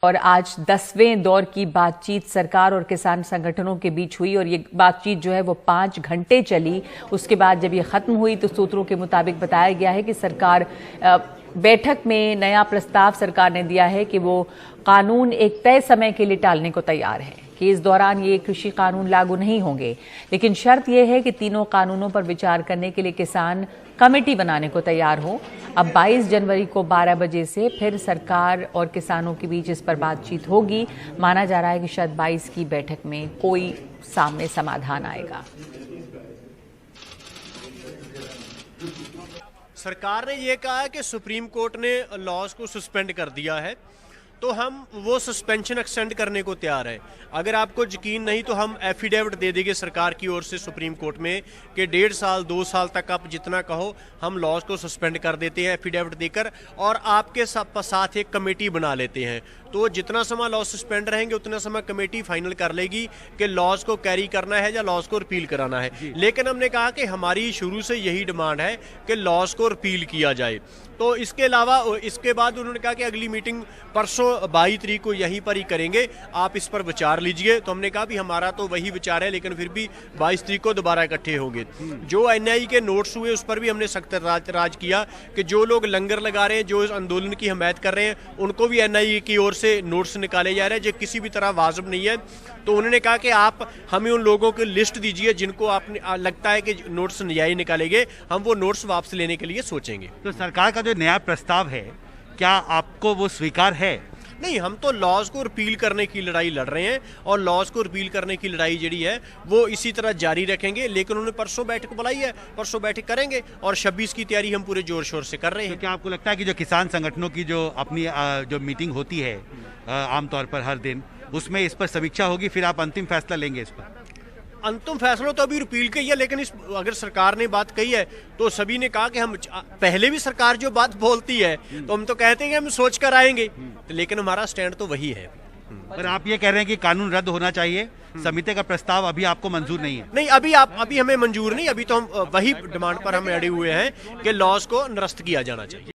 और आज 10वें दौर की बातचीत सरकार और किसान संगठनों के बीच हुई और ये बातचीत जो है वो 5 घंटे चली। उसके बाद जब ये खत्म हुई तो सूत्रों के मुताबिक बताया गया है कि सरकार बैठक में नया प्रस्ताव सरकार ने दिया है कि वो कानून एक तय समय के लिए टालने को तैयार है कि इस दौरान ये कृषि कानून लागू नहीं होंगे, लेकिन शर्त यह है कि तीनों कानूनों पर विचार करने के लिए किसान कमेटी बनाने को तैयार हो। अब 22 जनवरी को 12 बजे से फिर सरकार और किसानों के बीच इस पर बातचीत होगी। माना जा रहा है कि शायद 22 की बैठक में कोई सामने समाधान आएगा। सरकार ने ये कहा है कि सुप्रीम कोर्ट ने लॉज को सस्पेंड कर दिया है, तो हम वो सस्पेंशन एक्सटेंड करने को तैयार है। अगर आपको यकीन नहीं तो हम एफिडेविट दे देंगे सरकार की ओर से सुप्रीम कोर्ट में कि 1.5 साल 2 साल तक आप जितना कहो हम लॉज को सस्पेंड कर देते हैं एफिडेविट देकर, और आपके साथ एक कमेटी बना लेते हैं। तो जितना समय लॉज सस्पेंड रहेंगे उतना समय कमेटी फाइनल कर लेगी कि लॉज को कैरी करना है या लॉज को रिपील कराना है। लेकिन हमने कहा कि हमारी शुरू से यही डिमांड है कि लॉज को रिपील किया जाए। तो इसके अलावा इसके बाद उन्होंने कहा कि अगली मीटिंग परसों 22 तारीख को यहीं पर ही करेंगे, आप इस पर विचार लीजिए। तो हमने कहा भी हमारा तो वही विचार है, लेकिन फिर भी 22 तारीख को दोबारा इकट्ठे होंगे। जो एनआई के नोट्स हुए उस पर भी हमने सख्त राज किया कि जो लोग लंगर लगा रहे हैं, जो इस आंदोलन की हमायत कर रहे हैं, उनको भी एनआई की ओर से नोट्स निकाले जा रहे हैं जो किसी भी तरह वाजिब नहीं है। तो उन्होंने कहा कि आप हमें उन लोगों की लिस्ट दीजिए जिनको आपने लगता है कि नोट्स नजायज निकालेंगे, हम वो नोट्स वापस लेने के लिए सोचेंगे। तो सरकार का जो नया प्रस्ताव है, क्या आपको वो स्वीकार है? नहीं, हम तो लॉज को रिपील करने की लड़ाई लड़ रहे हैं और लॉज को रिपील करने की लड़ाई जड़ी है वो इसी तरह जारी रखेंगे। लेकिन उन्होंने परसों बैठक बुलाई है, परसों बैठक करेंगे और 26 की तैयारी हम पूरे जोर शोर से कर रहे हैं। तो क्या आपको लगता है कि जो किसान संगठनों की जो अपनी जो मीटिंग होती है आमतौर पर हर दिन, उसमें इस पर समीक्षा होगी, फिर आप अंतिम फैसला लेंगे इस पर? अंतिम फैसला तो अभी रिपील का ही है, लेकिन अगर सरकार ने बात कही है तो सभी ने कहा कि हम पहले भी सरकार जो बात बोलती है तो हम तो कहते हैं कि हम सोच कर आएंगे, लेकिन हमारा स्टैंड तो वही है। पर आप ये कह रहे हैं कि कानून रद्द होना चाहिए, समिति का प्रस्ताव अभी आपको मंजूर नहीं है? नहीं, अभी हमें मंजूर नहीं, अभी तो हम वही डिमांड पर हम अड़े हुए हैं कि लॉज को निरस्त किया जाना चाहिए।